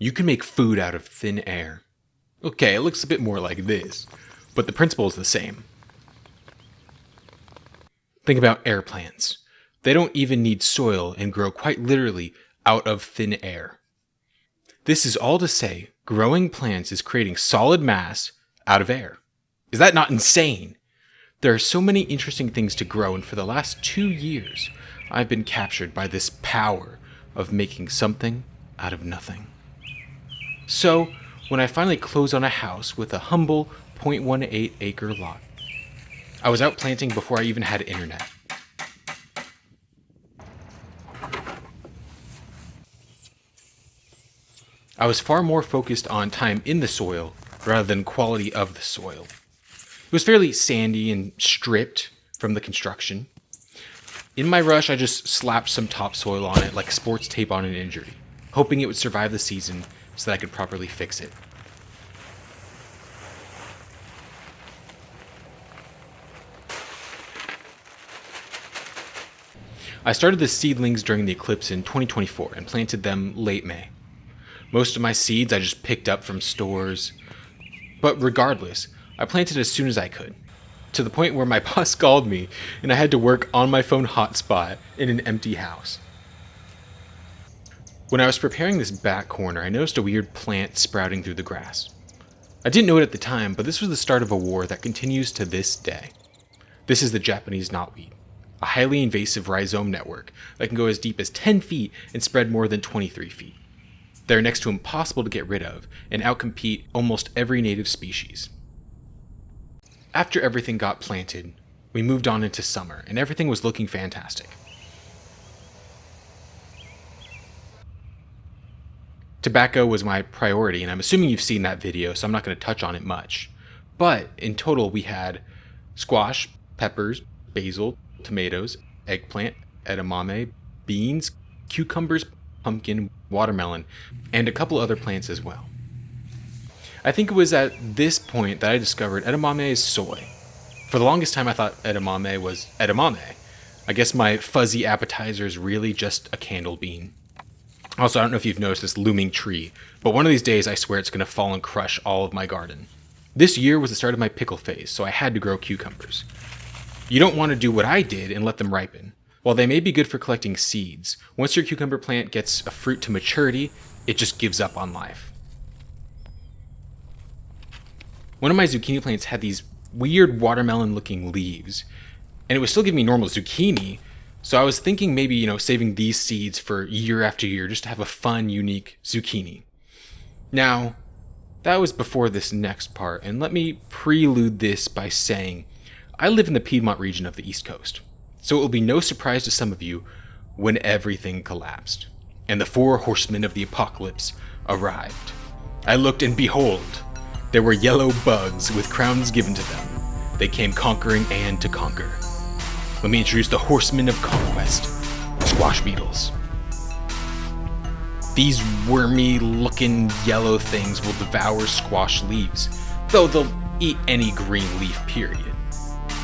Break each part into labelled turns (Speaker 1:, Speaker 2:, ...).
Speaker 1: You can make food out of thin air. Okay, it looks a bit more like this, but the principle is the same. Think about air plants. They don't even need soil and grow quite literally out of thin air. This is all to say, growing plants is creating solid mass out of air. Is that not insane? There are so many interesting things to grow, and for the last 2 years, I've been captured by this power of making something out of nothing. So, when I finally closed on a house with a humble 0.18 acre lot, I was out planting before I even had internet. I was far more focused on time in the soil rather than quality of the soil. It was fairly sandy and stripped from the construction. In my rush, I just slapped some topsoil on it like sports tape on an injury, hoping it would survive the season so that I could properly fix it. I started the seedlings during the eclipse in 2024 and planted them late May. Most of my seeds I just picked up from stores, but regardless, I planted as soon as I could, to the point where my boss called me and I had to work on my phone hotspot in an empty house. When I was preparing this back corner, I noticed a weird plant sprouting through the grass. I didn't know it at the time, but this was the start of a war that continues to this day. This is the Japanese knotweed, a highly invasive rhizome network that can go as deep as 10 feet and spread more than 23 feet. They're next to impossible to get rid of and outcompete almost every native species. After everything got planted, we moved on into summer and everything was looking fantastic. Tobacco was my priority, and I'm assuming you've seen that video, so I'm not going to touch on it much. But in total, we had squash, peppers, basil, tomatoes, eggplant, edamame, beans, cucumbers, pumpkin, watermelon, and a couple other plants as well. I think it was at this point that I discovered edamame is soy. For the longest time I thought edamame was edamame. I guess my fuzzy appetizer is really just a candle bean. Also, I don't know if you've noticed this looming tree, but one of these days I swear it's going to fall and crush all of my garden. This year was the start of my pickle phase, so I had to grow cucumbers. You don't want to do what I did and let them ripen. While they may be good for collecting seeds, once your cucumber plant gets a fruit to maturity, it just gives up on life. One of my zucchini plants had these weird watermelon-looking leaves, and it was still giving me normal zucchini, so I was thinking maybe, saving these seeds for year after year just to have a fun, unique zucchini. Now, that was before this next part, and let me prelude this by saying I live in the Piedmont region of the East Coast. So it will be no surprise to some of you when everything collapsed, and the 4 horsemen of the apocalypse arrived. I looked, and behold, there were yellow bugs with crowns given to them. They came conquering and to conquer. Let me introduce the Horseman of Conquest, squash beetles. These wormy-looking yellow things will devour squash leaves, though they'll eat any green leaf, period.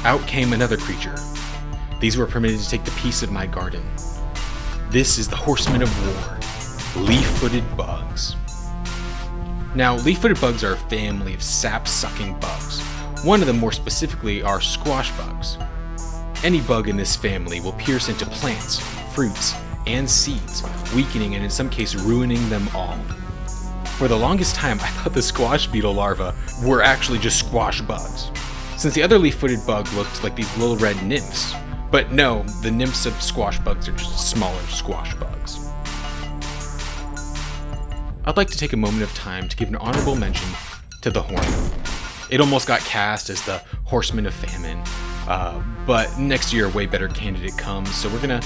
Speaker 1: Out came another creature. These were permitted to take the peace of my garden. This is the Horseman of War, leaf-footed bugs. Now, leaf-footed bugs are a family of sap-sucking bugs. One of them more specifically are squash bugs. Any bug in this family will pierce into plants, fruits, and seeds, weakening and in some cases ruining them all. For the longest time, I thought the squash beetle larvae were actually just squash bugs, since the other leaf-footed bug looked like these little red nymphs. But no, the nymphs of squash bugs are just smaller squash bugs. I'd like to take a moment of time to give an honorable mention to the Horn. It almost got cast as the Horseman of Famine, but next year a way better candidate comes, so we're gonna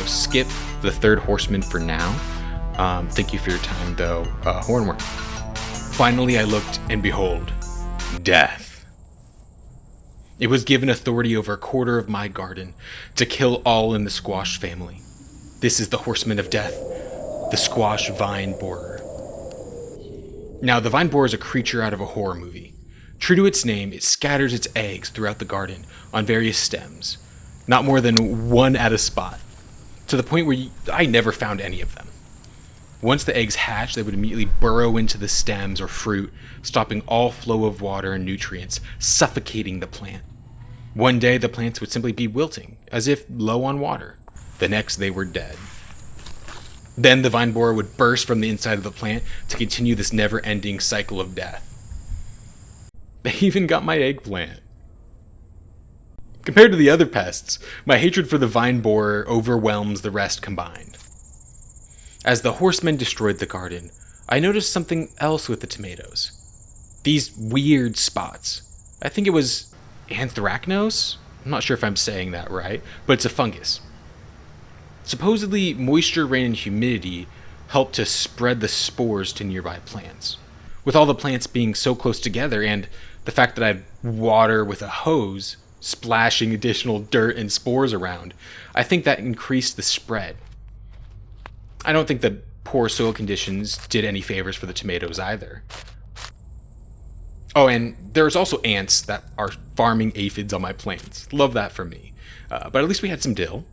Speaker 1: skip the 3rd Horseman for now. Thank you for your time though, Hornworm. Finally I looked, and behold, death. It was given authority over a quarter of my garden to kill all in the squash family. This is the Horseman of Death, the squash vine borer. Now, the vine borer is a creature out of a horror movie. True to its name, it scatters its eggs throughout the garden on various stems, not more than one at a spot, to the point where I never found any of them. Once the eggs hatch, they would immediately burrow into the stems or fruit, stopping all flow of water and nutrients, suffocating the plant. One day, the plants would simply be wilting, as if low on water. The next, they were dead. Then the vine borer would burst from the inside of the plant to continue this never-ending cycle of death. They even got my eggplant. Compared to the other pests, my hatred for the vine borer overwhelms the rest combined. As the horsemen destroyed the garden, I noticed something else with the tomatoes. These weird spots. I think it was anthracnose? I'm not sure if I'm saying that right, but it's a fungus. Supposedly, moisture, rain, and humidity help to spread the spores to nearby plants. With all the plants being so close together and the fact that I had water with a hose splashing additional dirt and spores around, I think that increased the spread. I don't think the poor soil conditions did any favors for the tomatoes either. Oh, and there's also ants that are farming aphids on my plants. Love that for me. But at least we had some dill.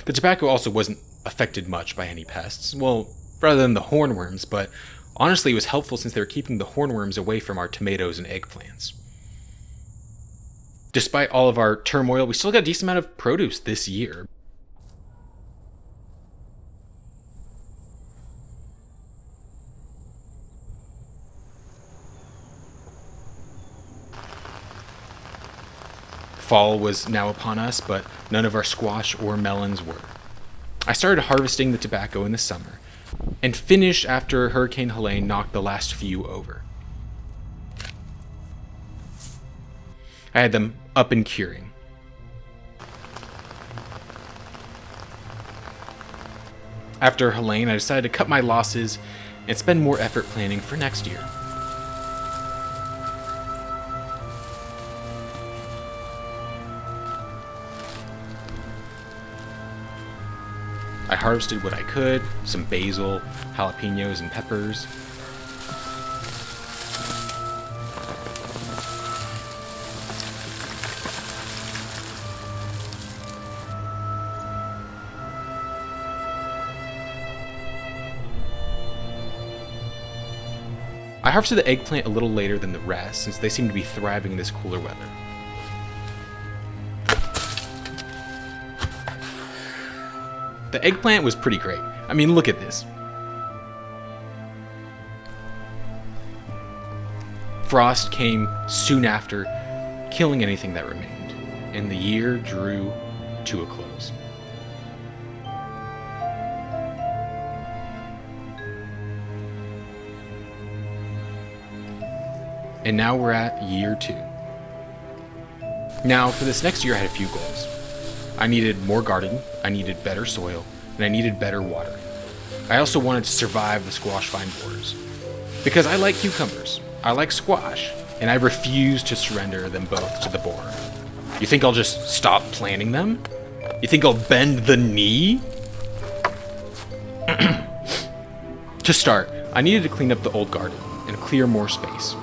Speaker 1: The tobacco also wasn't affected much by any pests. Well, rather than the hornworms, but honestly it was helpful since they were keeping the hornworms away from our tomatoes and eggplants. Despite all of our turmoil, we still got a decent amount of produce this year. Fall was now upon us, but none of our squash or melons were. I started harvesting the tobacco in the summer, and finished after Hurricane Helene knocked the last few over. I had them up and curing. After Helene, I decided to cut my losses and spend more effort planning for next year. I harvested what I could, some basil, jalapenos, and peppers. I harvested the eggplant a little later than the rest, since they seem to be thriving in this cooler weather. The eggplant was pretty great. I mean, look at this. Frost came soon after, killing anything that remained, and the year drew to a close. And now we're at year 2. Now, for this next year, I had a few goals. I needed more garden, I needed better soil, and I needed better water. I also wanted to survive the squash vine borers. Because I like cucumbers, I like squash, and I refuse to surrender them both to the borer. You think I'll just stop planting them? You think I'll bend the knee? To start, I needed to clean up the old garden and clear more space.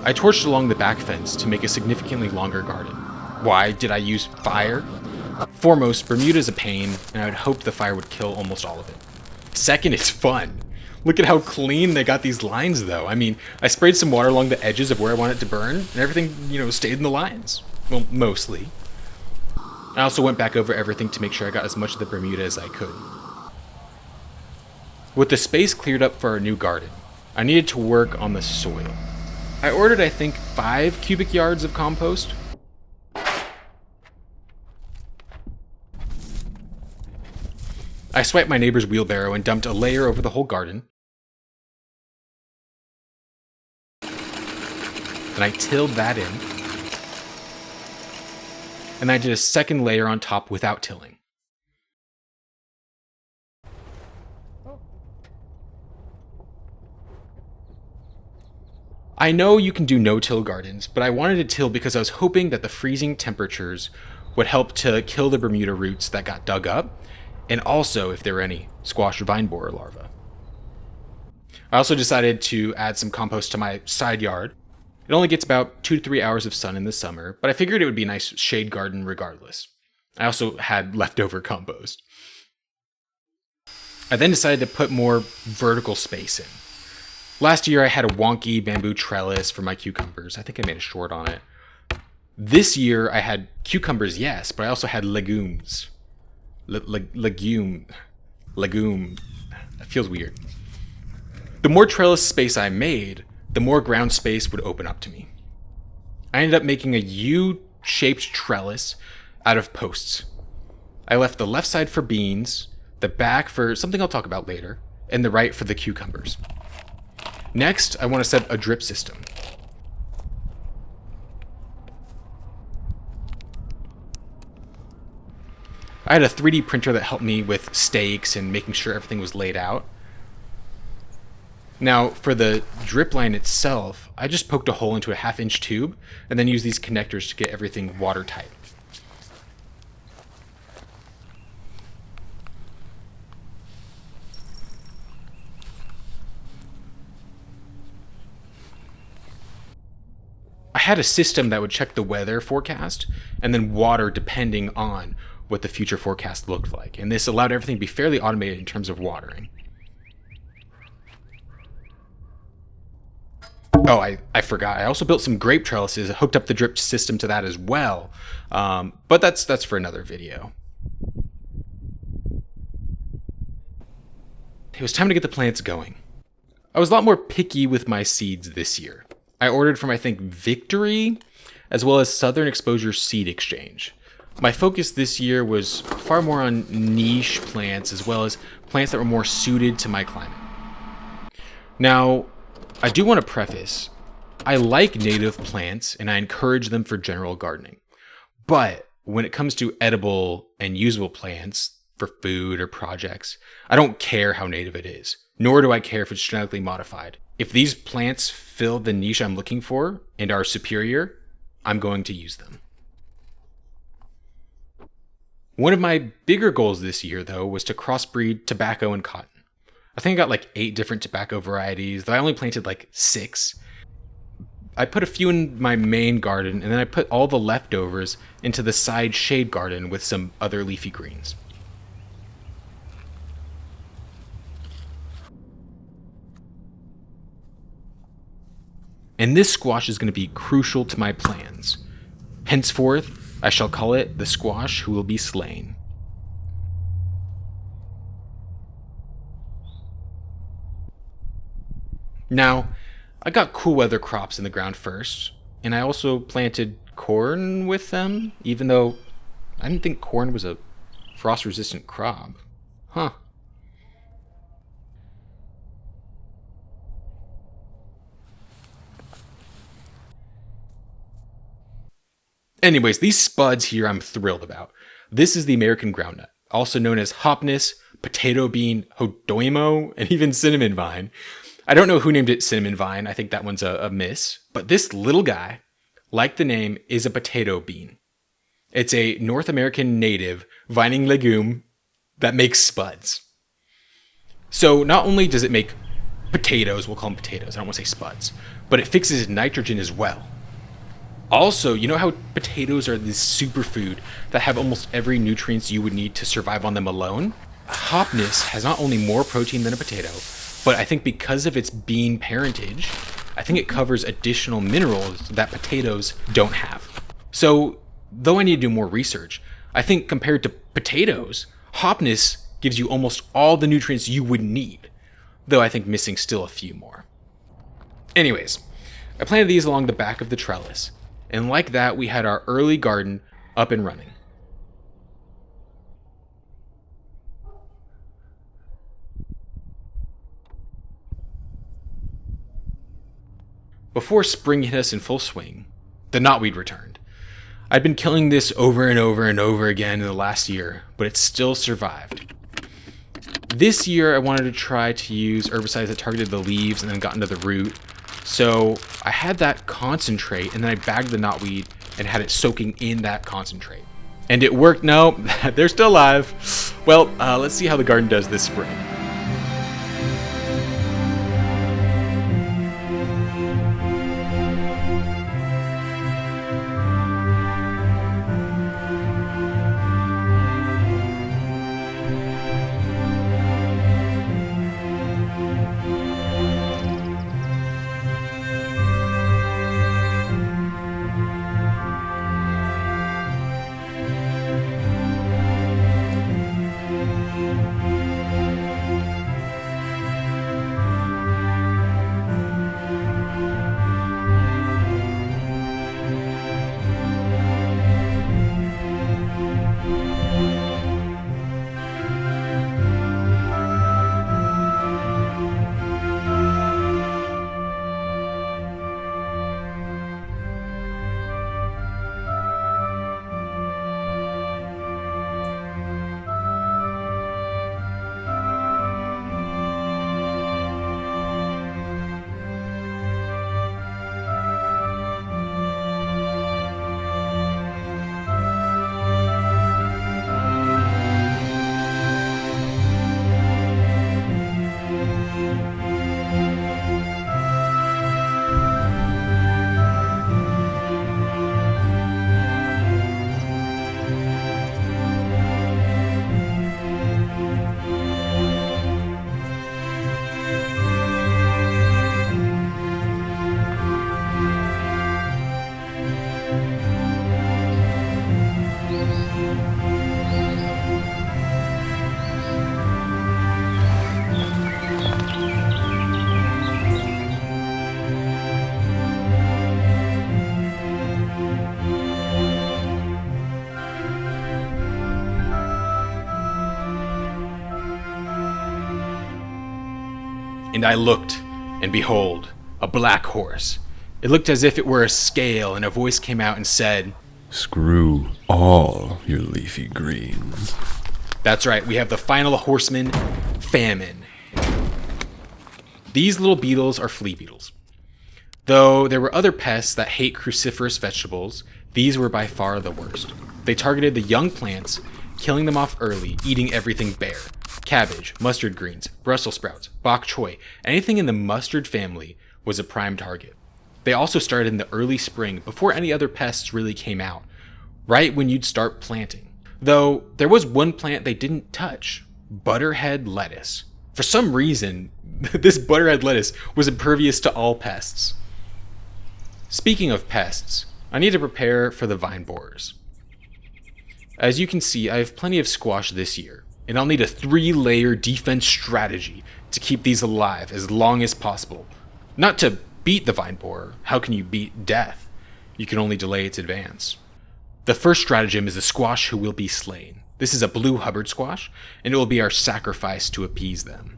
Speaker 1: I torched along the back fence to make a significantly longer garden. Why did I use fire? Foremost, Bermuda is a pain, and I would hope the fire would kill almost all of it. Second, it's fun. Look at how clean they got these lines, though. I mean, I sprayed some water along the edges of where I want it to burn, and everything, stayed in the lines. Well, mostly. I also went back over everything to make sure I got as much of the Bermuda as I could. With the space cleared up for our new garden, I needed to work on the soil. I ordered, I think, 5 cubic yards of compost. I swiped my neighbor's wheelbarrow and dumped a layer over the whole garden. Then I tilled that in. And I did a second layer on top without tilling. I know you can do no-till gardens, but I wanted to till because I was hoping that the freezing temperatures would help to kill the Bermuda roots that got dug up, and also if there were any squash or vine borer larvae. I also decided to add some compost to my side yard, It only gets about 2 to 3 hours of sun in the summer, but I figured it would be a nice shade garden regardless. I also had leftover compost. I then decided to put more vertical space in. Last year I had a wonky bamboo trellis for my cucumbers. I think I made a short on it. This year I had cucumbers, yes, but I also had legumes. Legume. That feels weird. The more trellis space I made, the more ground space would open up to me. I ended up making a U-shaped trellis out of posts. I left the left side for beans, the back for something I'll talk about later, and the right for the cucumbers. Next, I want to set a drip system. I had a 3D printer that helped me with stakes and making sure everything was laid out. Now, for the drip line itself, I just poked a hole into a 1/2-inch tube and then used these connectors to get everything watertight. I had a system that would check the weather forecast and then water depending on what the future forecast looked like. And this allowed everything to be fairly automated in terms of watering. Oh, I forgot. I also built some grape trellises, hooked up the drip system to that as well. But that's for another video. It was time to get the plants going. I was a lot more picky with my seeds this year. I ordered from, I think, Victory, as well as Southern Exposure Seed Exchange. My focus this year was far more on niche plants, as well as plants that were more suited to my climate. Now, I do want to preface, I like native plants and I encourage them for general gardening. But when it comes to edible and usable plants for food or projects, I don't care how native it is, nor do I care if it's genetically modified. If these plants fill the niche I'm looking for and are superior, I'm going to use them. One of my bigger goals this year, though, was to crossbreed tobacco and cotton. I think I got like 8 different tobacco varieties, though I only planted like 6. I put a few in my main garden, and then I put all the leftovers into the side shade garden with some other leafy greens. And this squash is going to be crucial to my plans. Henceforth, I shall call it the squash who will be slain. Now, I got cool weather crops in the ground first, and I also planted corn with them, even though I didn't think corn was a frost-resistant crop. Huh. Anyways, these spuds here I'm thrilled about. This is the American Groundnut, also known as Hopniss, potato bean, hodoimo, and even cinnamon vine. I don't know who named it cinnamon vine. I think that one's a miss. But this little guy, like the name, is a potato bean. It's a North American native vining legume that makes spuds. So not only does it make potatoes, we'll call them potatoes, I don't want to say spuds, but it fixes nitrogen as well. Also, you know how potatoes are this superfood that have almost every nutrients you would need to survive on them alone? Hopniss has not only more protein than a potato, but I think because of its bean parentage, I think it covers additional minerals that potatoes don't have. So, though I need to do more research, I think compared to potatoes, Hopniss gives you almost all the nutrients you would need, though I think missing still a few more. Anyways, I planted these along the back of the trellis, and like that, we had our early garden up and running. Before spring hit us in full swing, the knotweed returned. I'd been killing this over and over and over again in the last year, but it still survived. This year, I wanted to try to use herbicides that targeted the leaves and then got into the root. So I had that concentrate, and then I bagged the knotweed and had it soaking in that concentrate. And it worked. No, they're still alive. Well, let's see how the garden does this spring. And I looked, and behold, a black horse. It looked as if it were a scale, and a voice came out and said,
Speaker 2: "Screw all your leafy greens."
Speaker 1: That's right, we have the final Horseman, Famine. These little beetles are flea beetles. Though there were other pests that hate cruciferous vegetables, these were by far the worst. They targeted the young plants, killing them off early, eating everything bare. Cabbage, mustard greens, Brussels sprouts, bok choy, anything in the mustard family was a prime target. They also started in the early spring, before any other pests really came out, right when you'd start planting. Though there was one plant they didn't touch, butterhead lettuce. For some reason, this butterhead lettuce was impervious to all pests. Speaking of pests, I need to prepare for the vine borers. As you can see, I have plenty of squash this year, and I'll need a 3-layer defense strategy to keep these alive as long as possible. Not to beat the vine borer. How can you beat death? You can only delay its advance. The first stratagem is the squash who will be slain. This is a blue Hubbard squash, and it will be our sacrifice to appease them.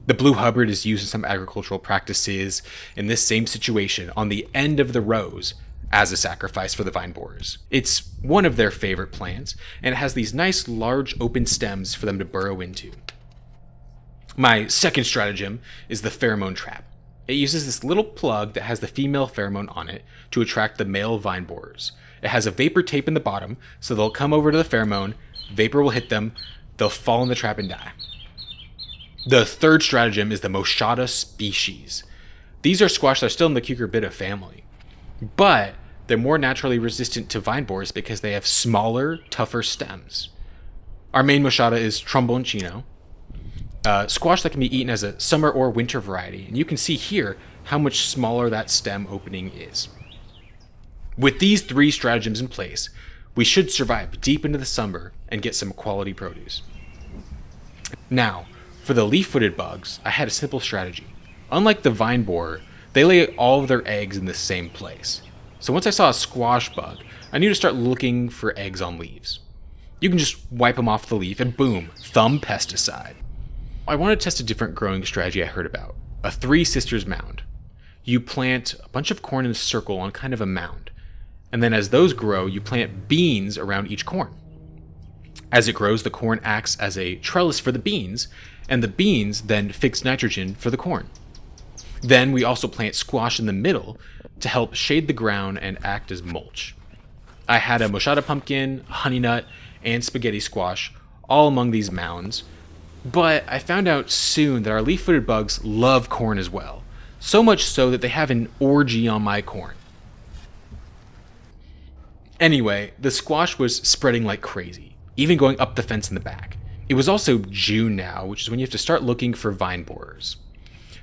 Speaker 1: The blue Hubbard is used in some agricultural practices in this same situation on the end of the rows as a sacrifice for the vine borers. It's one of their favorite plants, and it has these nice large open stems for them to burrow into. My second stratagem is the pheromone trap. It uses this little plug that has the female pheromone on it to attract the male vine borers. It has a vapor tape in the bottom, so they'll come over to the pheromone, vapor will hit them, they'll fall in the trap and die. The third stratagem is the Moschata species. These are squash that are still in the cucurbita family, but they're more naturally resistant to vine borers because they have smaller, tougher stems. Our main Moschata is Tromboncino, squash that can be eaten as a summer or winter variety, and you can see here how much smaller that stem opening is. With these 3 stratagems in place, we should survive deep into the summer and get some quality produce. Now, for the leaf-footed bugs, I had a simple strategy. Unlike the vine borer, they lay all of their eggs in the same place. So once I saw a squash bug, I knew to start looking for eggs on leaves. You can just wipe them off the leaf and boom, thumb pesticide. I want to test a different growing strategy I heard about, a 3 sisters mound. You plant a bunch of corn in a circle on kind of a mound, and then as those grow, you plant beans around each corn. As it grows, the corn acts as a trellis for the beans, and the beans then fix nitrogen for the corn. Then we also plant squash in the middle to help shade the ground and act as mulch. I had a Moschata pumpkin, honey nut, and spaghetti squash all among these mounds, but I found out soon that our leaf-footed bugs love corn as well, so much so that they have an orgy on my corn. Anyway, the squash was spreading like crazy, even going up the fence in the back. It was also June now, which is when you have to start looking for vine borers.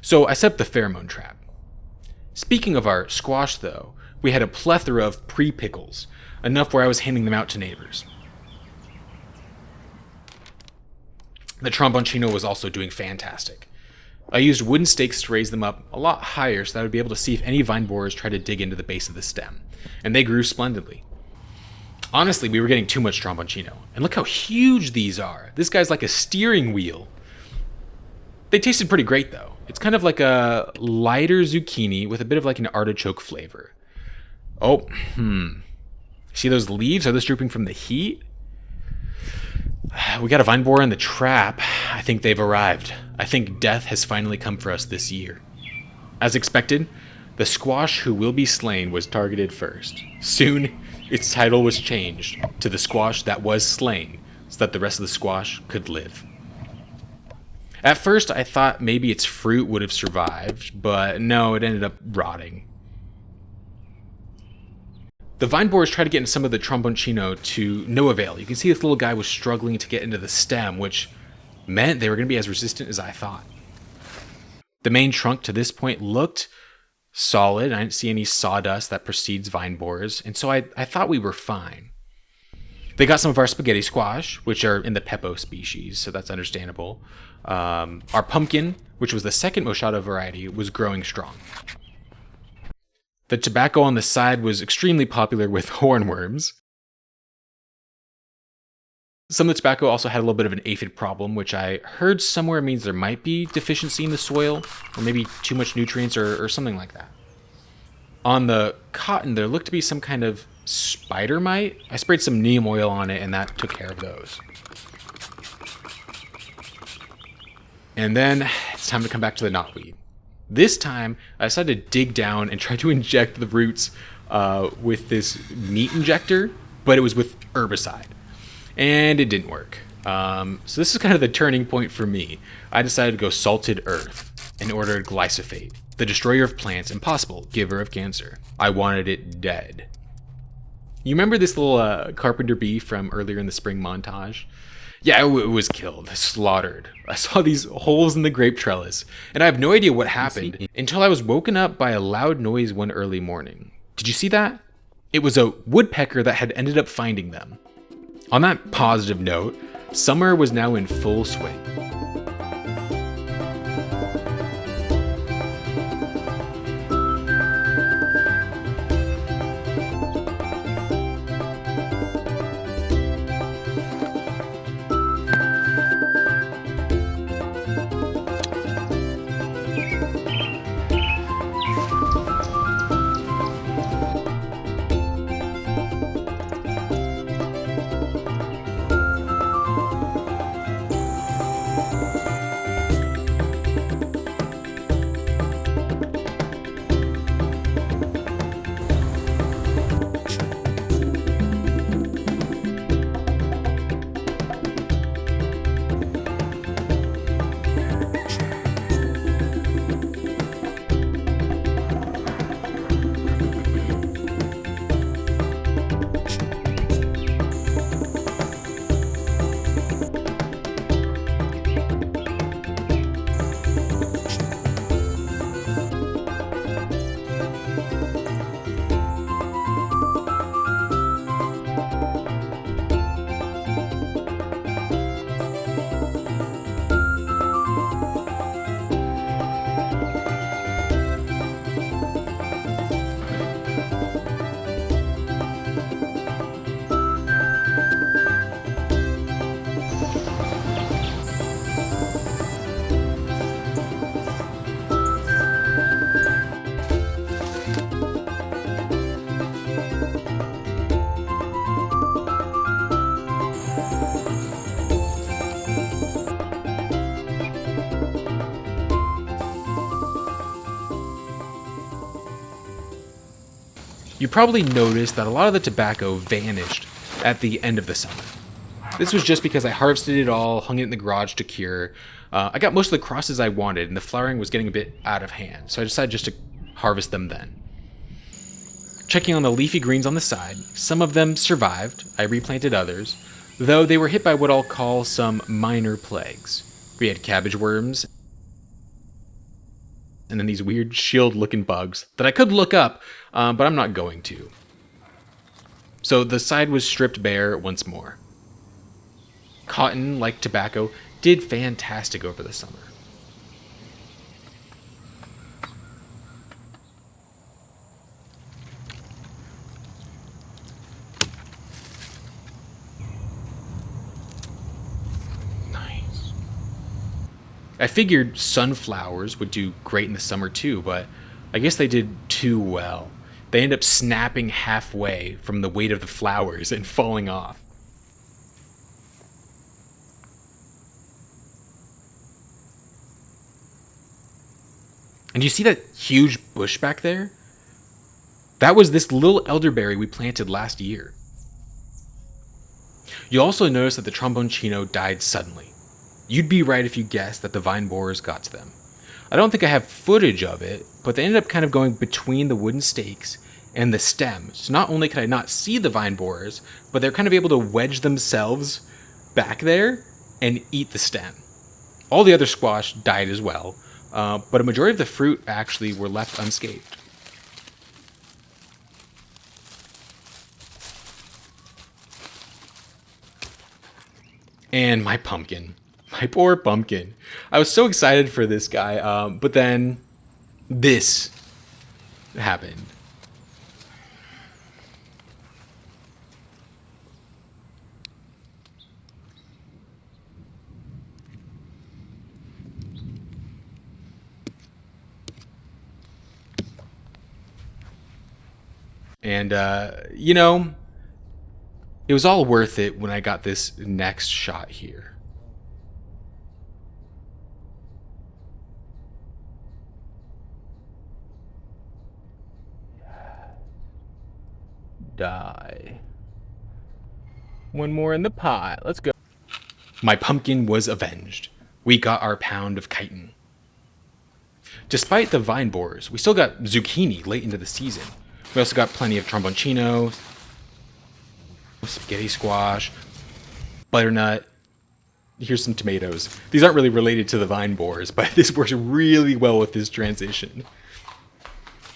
Speaker 1: So I set up the pheromone trap. Speaking of our squash though, we had a plethora of pre-pickles, enough where I was handing them out to neighbors. The Tromboncino was also doing fantastic. I used wooden stakes to raise them up a lot higher so that I would be able to see if any vine borers tried to dig into the base of the stem, and they grew splendidly. Honestly, we were getting too much Tromboncino, and look how huge these are. This guy's like a steering wheel. They tasted pretty great though. It's kind of like a lighter zucchini with a bit of like an artichoke flavor. Oh, see those leaves? Are those drooping from the heat? We got a vine borer in the trap. I think they've arrived. I think death has finally come for us this year. As expected, the squash who will be slain was targeted first. Soon, its title was changed to the squash that was slain, so that the rest of the squash could live. At first, I thought maybe its fruit would have survived, but no, it ended up rotting. The vine borers tried to get into some of the Tromboncino to no avail. You can see this little guy was struggling to get into the stem, which meant they were going to be as resistant as I thought. The main trunk to this point looked solid. I didn't see any sawdust that precedes vine borers, and so I thought we were fine. They got some of our spaghetti squash, which are in the Peppo species, so that's understandable. Our pumpkin, which was the second Moschata variety, was growing strong. The tobacco on the side was extremely popular with hornworms. Some of the tobacco also had a little bit of an aphid problem, which I heard somewhere means there might be deficiency in the soil, or maybe too much nutrients or something like that. On the cotton, there looked to be some kind of spider mite. I sprayed some neem oil on it, and that took care of those. And then it's time to come back to the knotweed. This time, I decided to dig down and try to inject the roots with this neat injector, but it was with herbicide. And it didn't work. So this is kind of the turning point for me. I decided to go salted earth and ordered glyphosate, the destroyer of plants, impossible, giver of cancer. I wanted it dead. You remember this little Carpenter Bee from earlier in the spring montage? Yeah, it was killed, slaughtered. I saw these holes in the grape trellis, and I have no idea what happened until I was woken up by a loud noise one early morning. Did you see that? It was a woodpecker that had ended up finding them. On that positive note, summer was now in full swing. You probably noticed that a lot of the tobacco vanished at the end of the summer. This was just because I harvested it all, hung it in the garage to cure. I got most of the crosses I wanted, and the flowering was getting a bit out of hand, so I decided just to harvest them then. Checking on the leafy greens on the side, some of them survived. I replanted others, though they were hit by what I'll call some minor plagues. We had cabbage worms, and then these weird shield-looking bugs that I could look up, but I'm not going to. So the side was stripped bare once more. Cotton, like tobacco, did fantastic over the summer. Nice. I figured sunflowers would do great in the summer too, but I guess they did too well. They end up snapping halfway from the weight of the flowers and falling off. And you see that huge bush back there? That was this little elderberry we planted last year. You'll also notice that the Tromboncino died suddenly. You'd be right if you guessed that the vine borers got to them. I don't think I have footage of it, but they ended up kind of going between the wooden stakes and the stem. So not only could I not see the vine borers, but they're kind of able to wedge themselves back there and eat the stem. All the other squash died as well, but a majority of the fruit actually were left unscathed. And my pumpkin. My poor pumpkin. I was so excited for this guy, but then this happened. And, you know, it was all worth it when I got this next shot here. Die. One more in the pot. Let's go. My pumpkin was avenged. We got our pound of chitin. Despite the vine borers, we still got zucchini late into the season. We also got plenty of tromboncino, spaghetti squash, butternut. Here's some tomatoes. These aren't really related to the vine borers, but this works really well with this transition.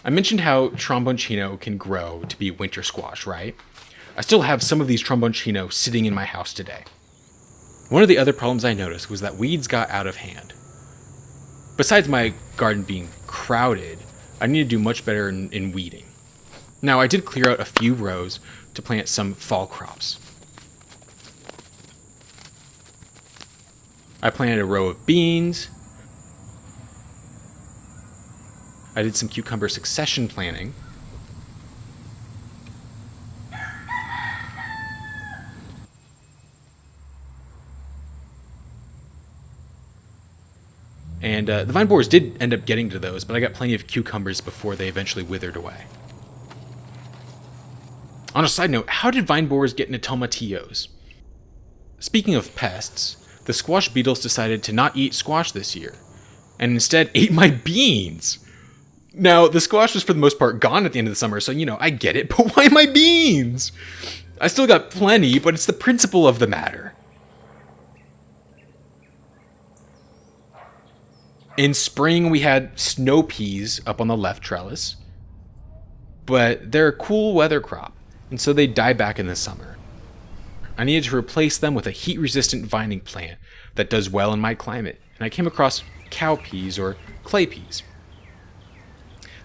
Speaker 1: I mentioned how tromboncino can grow to be winter squash, right? I still have some of these tromboncino sitting in my house today. One of the other problems I noticed was that weeds got out of hand. Besides my garden being crowded, I need to do much better in weeding. Now, I did clear out a few rows to plant some fall crops. I planted a row of beans. I did some cucumber succession planting. And the vine borers did end up getting to those, but I got plenty of cucumbers before they eventually withered away. On a side note, how did vine borers get into tomatillos? Speaking of pests, the squash beetles decided to not eat squash this year, and instead ate my beans. Now, the squash was for the most part gone at the end of the summer, so, you know, I get it, but why my beans? I still got plenty, but it's the principle of the matter. In spring, we had snow peas up on the left trellis, but they're a cool weather crop, and so they die back in the summer. I needed to replace them with a heat-resistant vining plant that does well in my climate, and I came across cow peas or clay peas.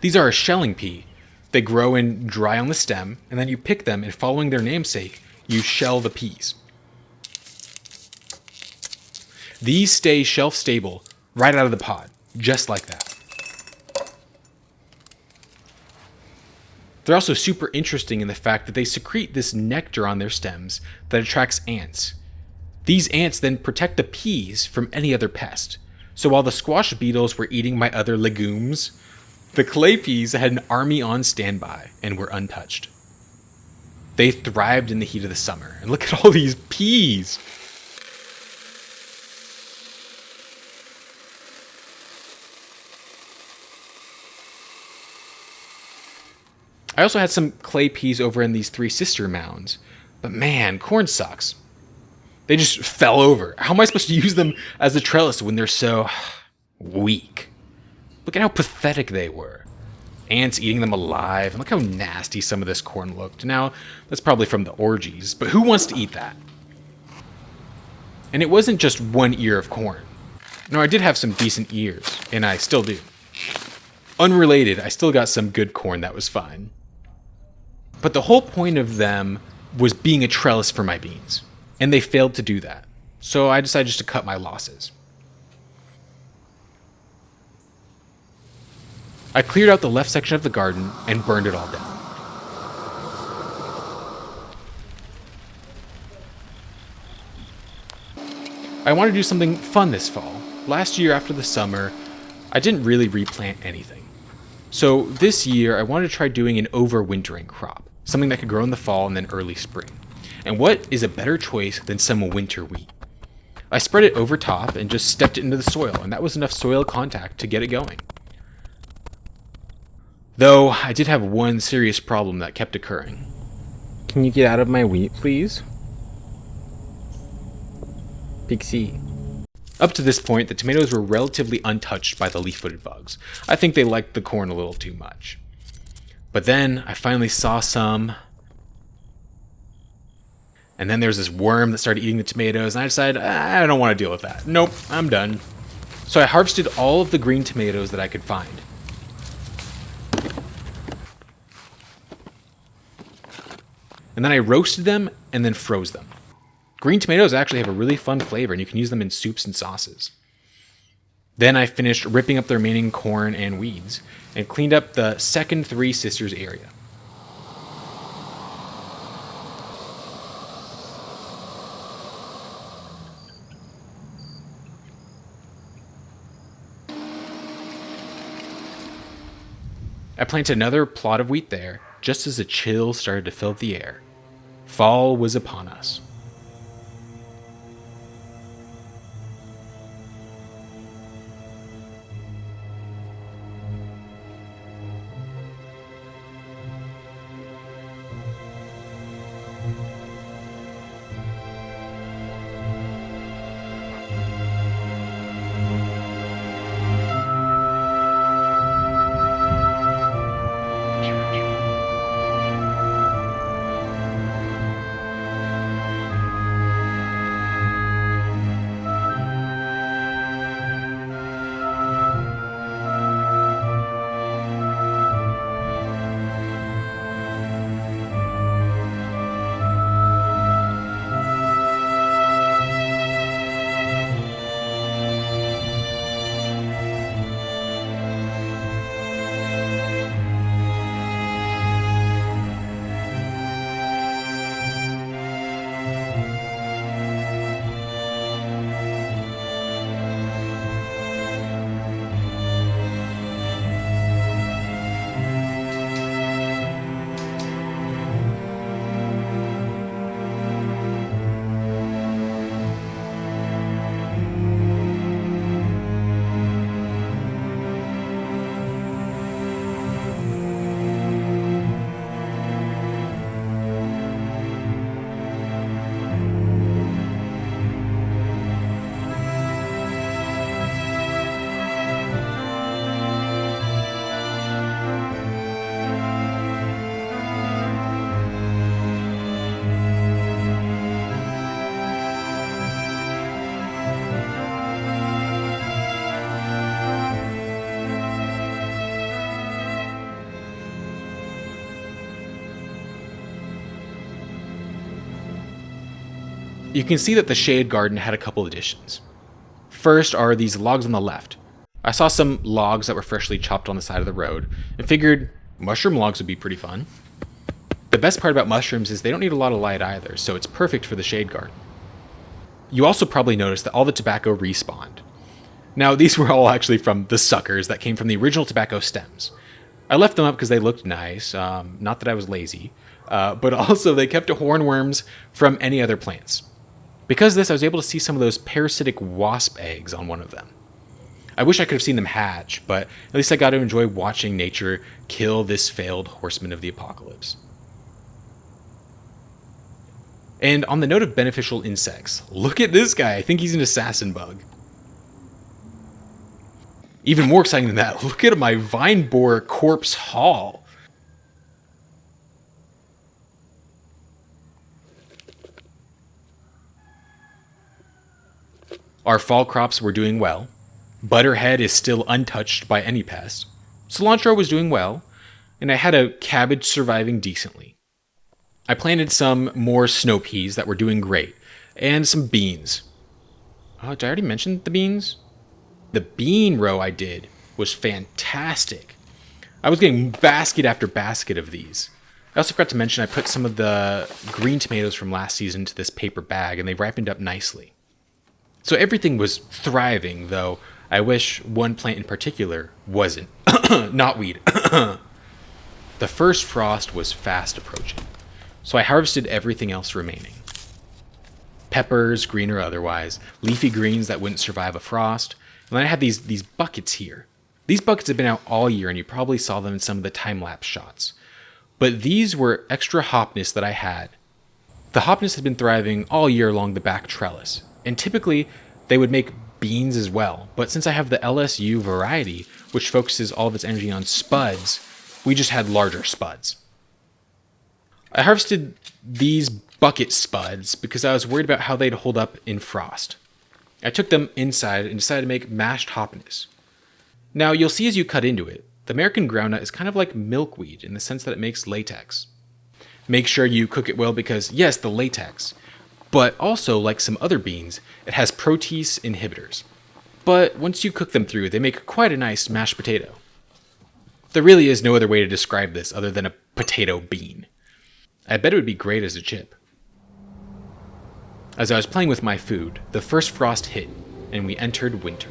Speaker 1: These are a shelling pea. They grow and dry on the stem, and then you pick them, and following their namesake, you shell the peas. These stay shelf-stable right out of the pod, just like that. They're also super interesting in the fact that they secrete this nectar on their stems that attracts ants. These ants then protect the peas from any other pest. So while the squash beetles were eating my other legumes, the clay peas had an army on standby and were untouched. They thrived in the heat of the summer. And look at all these peas! I also had some clay peas over in these three sister mounds. But man, corn sucks. They just fell over. How am I supposed to use them as a trellis when they're so weak? Look at how pathetic they were. Ants eating them alive. And look how nasty some of this corn looked. Now, that's probably from the orgies, but who wants to eat that? And it wasn't just one ear of corn. No, I did have some decent ears, and I still do. Unrelated, I still got some good corn that was fine. But the whole point of them was being a trellis for my beans, and they failed to do that. So I decided just to cut my losses. I cleared out the left section of the garden and burned it all down. I wanted to do something fun this fall. Last year after the summer, I didn't really replant anything. So this year, I wanted to try doing an overwintering crop, something that could grow in the fall and then early spring. And what is a better choice than some winter wheat? I spread it over top and just stepped it into the soil, and that was enough soil contact to get it going. Though, I did have one serious problem that kept occurring. Can you get out of my wheat, please? Pixie. Up to this point, the tomatoes were relatively untouched by the leaf-footed bugs. I think they liked the corn a little too much. But then, I finally saw some. And then there's this worm that started eating the tomatoes, and I decided, I don't want to deal with that. Nope, I'm done. So I harvested all of the green tomatoes that I could find. And then I roasted them and then froze them. Green tomatoes actually have a really fun flavor, and you can use them in soups and sauces. Then I finished ripping up the remaining corn and weeds, and cleaned up the second Three Sisters area. I planted another plot of wheat there, just as a chill started to fill the air. Fall was upon us. You can see that the shade garden had a couple additions. First are these logs on the left. I saw some logs that were freshly chopped on the side of the road and figured mushroom logs would be pretty fun. The best part about mushrooms is they don't need a lot of light either, so it's perfect for the shade garden. You also probably noticed that all the tobacco respawned. Now, these were all actually from the suckers that came from the original tobacco stems. I left them up because they looked nice, not that I was lazy, but also they kept hornworms from any other plants. Because of this, I was able to see some of those parasitic wasp eggs on one of them. I wish I could have seen them hatch, but at least I got to enjoy watching nature kill this failed horseman of the apocalypse. And on the note of beneficial insects, look at this guy. I think he's an assassin bug. Even more exciting than that, look at my vine borer corpse haul. Our fall crops were doing well. Butterhead is still untouched by any pest. Cilantro was doing well, and I had a cabbage surviving decently. I planted some more snow peas that were doing great, and some beans. Oh, did I already mention the beans? The bean row I did was fantastic. I was getting basket after basket of these. I also forgot to mention I put some of the green tomatoes from last season into this paper bag, and they ripened up nicely. So everything was thriving, though I wish one plant in particular wasn't. Knotweed. The first frost was fast approaching, so I harvested everything else remaining. Peppers, green or otherwise, leafy greens that wouldn't survive a frost, and then I had these buckets here. These buckets have been out all year, and you probably saw them in some of the time-lapse shots. But these were extra hopniss that I had. The hopniss had been thriving all year along the back trellis, and typically they would make beans as well, but since I have the LSU variety, which focuses all of its energy on spuds, we just had larger spuds. I harvested these bucket spuds because I was worried about how they'd hold up in frost. I took them inside and decided to make mashed hopniss. Now, you'll see as you cut into it, the American Groundnut is kind of like milkweed in the sense that it makes latex. Make sure you cook it well because, yes, the latex, but also, like some other beans, it has protease inhibitors. But once you cook them through, they make quite a nice mashed potato. There really is no other way to describe this other than a potato bean. I bet it would be great as a chip. As I was playing with my food, the first frost hit, and we entered winter.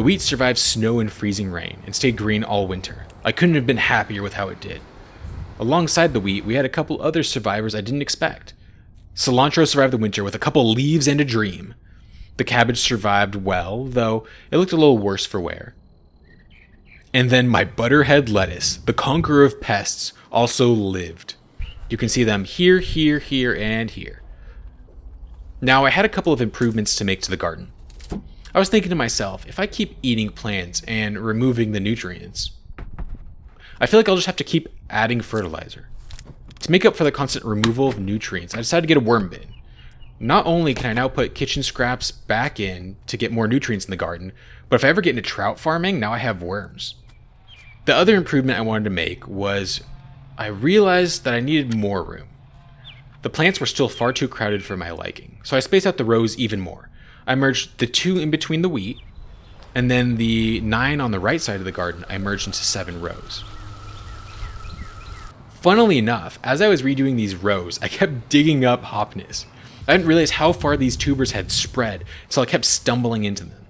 Speaker 1: wheat survived snow and freezing rain and stayed green all winter. I couldn't have been happier with how it did. Alongside the wheat, we had a couple other survivors I didn't expect. Cilantro survived the winter with a couple leaves and a dream. The cabbage survived well, though it looked a little worse for wear. And then my butterhead lettuce, the conqueror of pests, also lived. You can see them here, here, here, and here. Now, I had a couple of improvements to make to the garden. I was thinking to myself, if I keep eating plants and removing the nutrients, I feel like I'll just have to keep adding fertilizer. To make up for the constant removal of nutrients, I decided to get a worm bin. Not only can I now put kitchen scraps back in to get more nutrients in the garden, but if I ever get into trout farming, now I have worms. The other improvement I wanted to make was I realized that I needed more room. The plants were still far too crowded for my liking, so I spaced out the rows even more. I merged the 2 in between the wheat, and then the 9 on the right side of the garden I merged into 7 rows. Funnily enough, as I was redoing these rows, I kept digging up Hopniss. I didn't realize how far these tubers had spread, so I kept stumbling into them.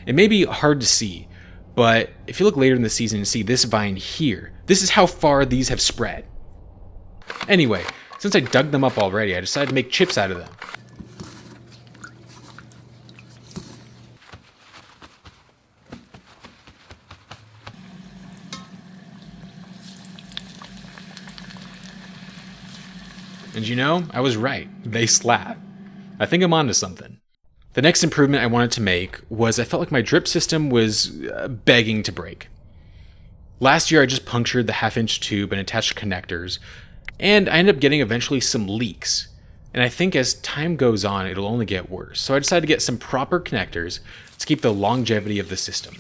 Speaker 1: It may be hard to see, but if you look later in the season and see this vine here, this is how far these have spread. Anyway, since I dug them up already, I decided to make chips out of them. And you know, I was right. They slap. I think I'm onto something. The next improvement I wanted to make was I felt like my drip system was begging to break. Last year I just punctured the 1/2-inch tube and attached connectors, and I ended up getting eventually some leaks. And I think as time goes on, it'll only get worse. So I decided to get some proper connectors to keep the longevity of the system.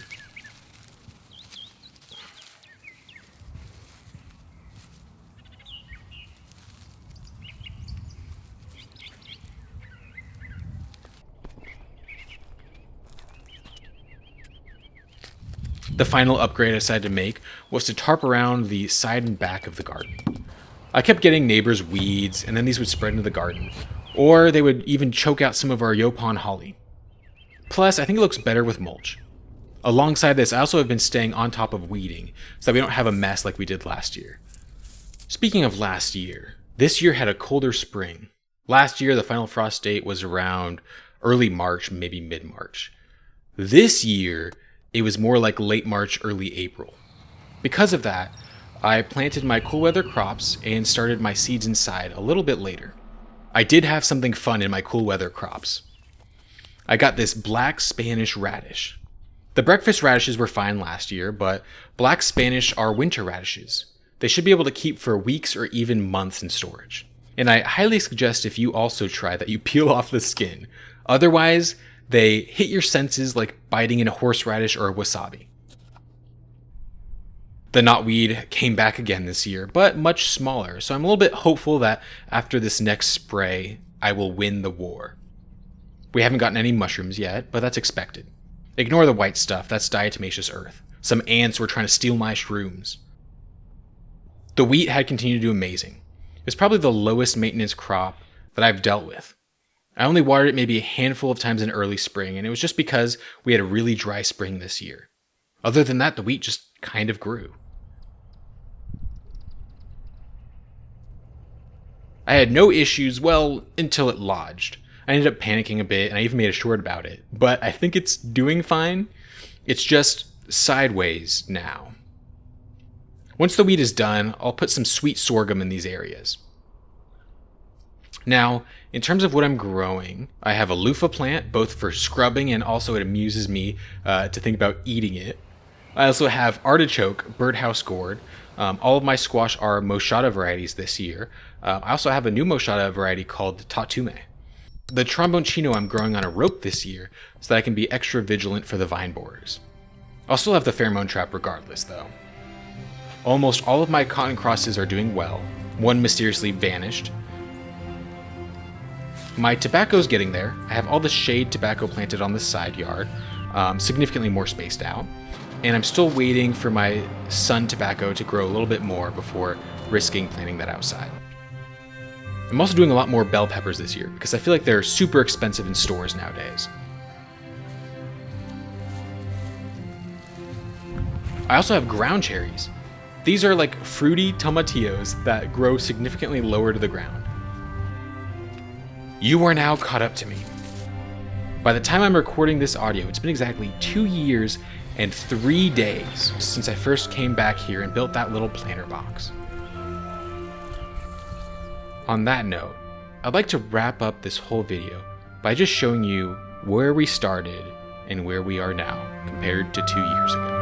Speaker 1: The final upgrade I decided to make was to tarp around the side and back of the garden. I kept getting neighbors' weeds, and then these would spread into the garden, or they would even choke out some of our Yopon holly. Plus, I think it looks better with mulch. Alongside this, I also have been staying on top of weeding, so that we don't have a mess like we did last year. Speaking of last year, this year had a colder spring. Last year, the final frost date was around early March, maybe mid-March. This year, it was more like late March, early April. Because of that, I planted my cool weather crops and started my seeds inside a little bit later. I did have something fun in my cool weather crops. I got this black Spanish radish. The breakfast radishes were fine last year, but black Spanish are winter radishes. They should be able to keep for weeks or even months in storage. And I highly suggest if you also try that you peel off the skin. Otherwise, they hit your senses like biting in a horseradish or a wasabi. The knotweed came back again this year, but much smaller, so I'm a little bit hopeful that after this next spray, I will win the war. We haven't gotten any mushrooms yet, but that's expected. Ignore the white stuff, that's diatomaceous earth. Some ants were trying to steal my shrooms. The wheat had continued to do amazing. It was probably the lowest maintenance crop that I've dealt with. I only watered it maybe a handful of times in early spring, and it was just because we had a really dry spring this year. Other than that, the wheat just kind of grew. I had no issues, well, until it lodged. I ended up panicking a bit, and I even made a short about it, but I think it's doing fine. It's just sideways now. Once the wheat is done, I'll put some sweet sorghum in these areas. Now, in terms of what I'm growing, I have a loofah plant, both for scrubbing and also it amuses me to think about eating it. I also have artichoke, birdhouse gourd. All of my squash are moschata varieties this year. I also have a new moschata variety called Tatume. The Tromboncino I'm growing on a rope this year so that I can be extra vigilant for the vine borers. I'll still have the pheromone trap regardless, though. Almost all of my cotton crosses are doing well. One mysteriously vanished. My tobacco's getting there. I have all the shade tobacco planted on the side yard, significantly more spaced out. And I'm still waiting for my sun tobacco to grow a little bit more before risking planting that outside. I'm also doing a lot more bell peppers this year because I feel like they're super expensive in stores nowadays. I also have ground cherries. These are like fruity tomatillos that grow significantly lower to the ground. You are now caught up to me. By the time I'm recording this audio, it's been exactly 2 years and 3 days since I first came back here and built that little planter box. On that note, I'd like to wrap up this whole video by just showing you where we started and where we are now compared to 2 years ago.